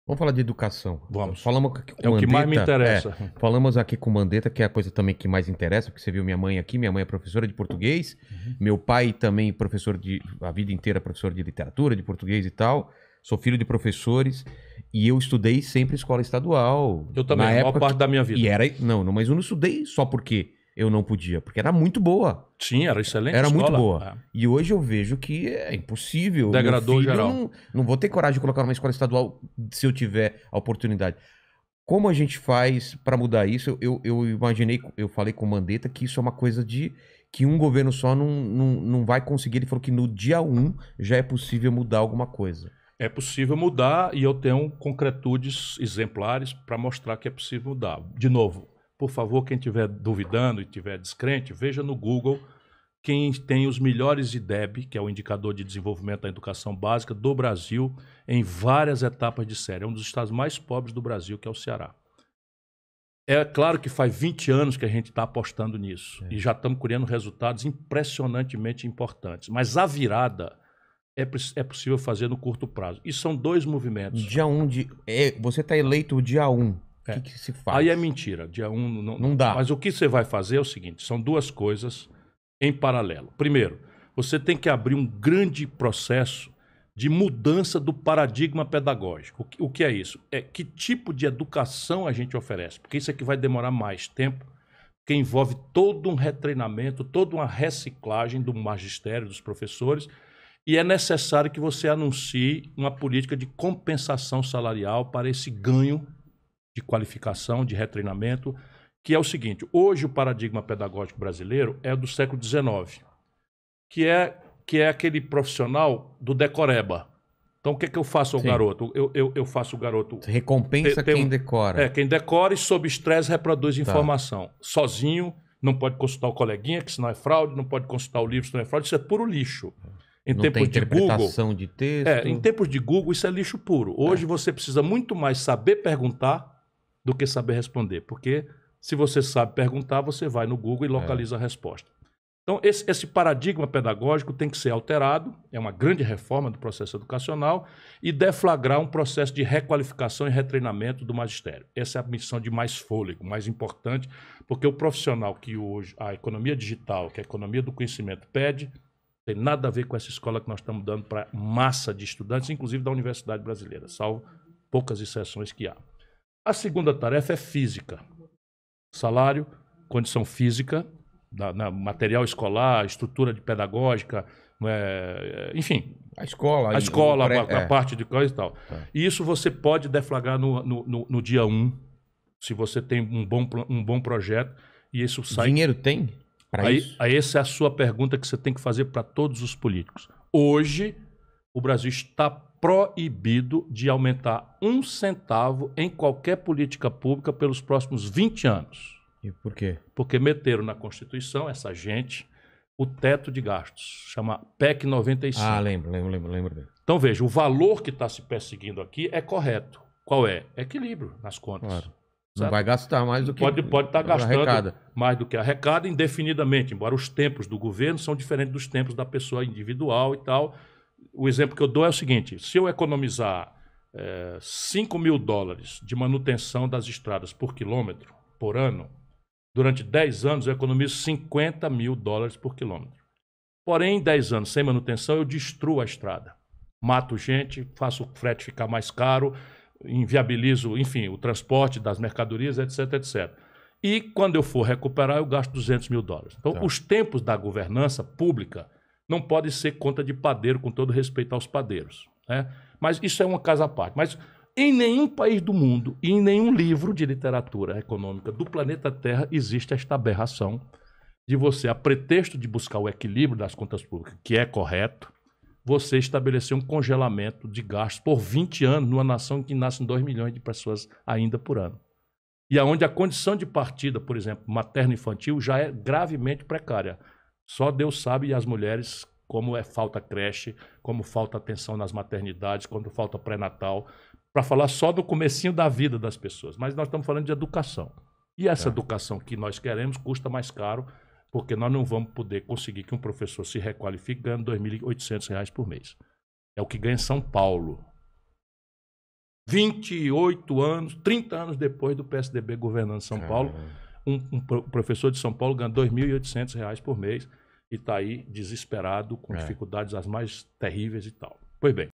Vamos falar de educação. Vamos. Falamos aqui com É o que mais me Mandetta, interessa. falamos aqui com o Mandetta, que é a coisa também que mais interessa, porque você viu minha mãe aqui, minha mãe é professora de português, meu pai também professor a vida inteira professor de literatura, de português e tal, sou filho de professores, e eu estudei sempre escola estadual. Eu também, na a maior época parte da minha vida. E era, não, mas eu não estudei só porque eu não podia, porque era muito boa. Sim, era excelente Era escola. muito boa. É. E hoje eu vejo que é impossível. Degradou Meu filho, geral. eu não vou ter coragem de colocar numa escola estadual se eu tiver a oportunidade. Como a gente faz para mudar isso? Eu imaginei, eu falei com o Mandetta que isso é uma coisa de que um governo só não vai conseguir. Ele falou que no dia 1 já é possível mudar alguma coisa. É possível mudar e eu tenho concretudes exemplares para mostrar que é possível mudar. De novo, por favor, quem estiver duvidando e estiver descrente, veja no Google quem tem os melhores IDEB, que é o Indicador de Desenvolvimento da Educação Básica do Brasil, em várias etapas de série. É um dos estados mais pobres do Brasil, que é o Ceará. É claro que faz 20 anos que a gente está apostando nisso e já estamos colhendo resultados impressionantemente importantes. Mas a virada é possível fazer no curto prazo. E são dois movimentos. Dia 1 você está eleito dia 1. O que se faz? Aí é mentira. Dia 1 não dá. Mas o que você vai fazer é o seguinte, são duas coisas em paralelo. Primeiro, você tem que abrir um grande processo de mudança do paradigma pedagógico. O que é isso? É que tipo de educação a gente oferece, porque isso aqui vai demorar mais tempo, que envolve todo um retreinamento, toda uma reciclagem do magistério, dos professores, e é necessário que você anuncie uma política de compensação salarial para esse ganho de qualificação, de retreinamento, que é o seguinte, hoje o paradigma pedagógico brasileiro é do século XIX, que é aquele profissional do decoreba. Então, o que é que eu faço ao garoto? Eu faço o garoto... Você recompensa quem decora. Quem decora e sob estresse reproduz informação. Sozinho, não pode consultar o coleguinha, que senão é fraude, não pode consultar o livro, senão é fraude, isso é puro lixo. Em tempos de interpretação de texto. Em tempos de Google, isso é lixo puro. Hoje você precisa muito mais saber perguntar do que saber responder, porque se você sabe perguntar, você vai no Google e localiza a resposta. Então, esse paradigma pedagógico tem que ser alterado, é uma grande reforma do processo educacional, e deflagrar um processo de requalificação e retreinamento do magistério. Essa é a missão de mais fôlego, mais importante, porque o profissional que hoje a economia digital, que a economia do conhecimento pede, tem nada a ver com essa escola que nós estamos dando para massa de estudantes, inclusive da Universidade Brasileira, salvo poucas exceções que há. A segunda tarefa é física. Salário, condição física, material escolar, estrutura de pedagógica, enfim. A escola, a parte de coisa e tal. E isso você pode deflagrar no dia 1, se você tem um bom projeto, e isso sai... Dinheiro tem? Aí essa é a sua pergunta que você tem que fazer para todos os políticos. Hoje, o Brasil está proibido de aumentar 1 centavo em qualquer política pública pelos próximos 20 anos. E por quê? Porque meteram na Constituição, essa gente, o teto de gastos, chama PEC 95. Ah, lembro. Então, veja, o valor que está se perseguindo aqui é correto. Qual é? Equilíbrio nas contas. Claro. Certo? Não vai gastar mais do que pode estar gastando arrecada. mais do que arrecada indefinidamente, embora os tempos do governo são diferentes dos tempos da pessoa individual e tal. O exemplo que eu dou é o seguinte, se eu economizar $5 mil de manutenção das estradas por quilômetro, por ano, durante 10 anos eu economizo $50 mil por quilômetro. Porém, em 10 anos sem manutenção, eu destruo a estrada. Mato gente, faço o frete ficar mais caro, inviabilizo, enfim, o transporte das mercadorias, etc, etc. E quando eu for recuperar, eu gasto $200 mil. Então, os tempos da governança pública não podem ser conta de padeiro, com todo respeito aos padeiros, né? Mas isso é uma casa à parte. Mas em nenhum país do mundo e em nenhum livro de literatura econômica do planeta Terra existe esta aberração de você, a pretexto de buscar o equilíbrio das contas públicas, que é correto, você estabelecer um congelamento de gastos por 20 anos numa nação que nascem 2 milhões de pessoas ainda por ano. E onde a condição de partida, por exemplo, materno-infantil, já é gravemente precária. Só Deus sabe, e as mulheres, como falta creche, como falta atenção nas maternidades, quando falta pré-natal, para falar só do comecinho da vida das pessoas. Mas nós estamos falando de educação. E essa educação que nós queremos custa mais caro, porque nós não vamos poder conseguir que um professor se requalifique ganhando R$ 2.800 por mês. É o que ganha em São Paulo. 28 anos, 30 anos depois do PSDB governando São Paulo, um professor de São Paulo ganha R$ 2.800 por mês e está aí desesperado, com dificuldades as mais terríveis e tal. Pois bem.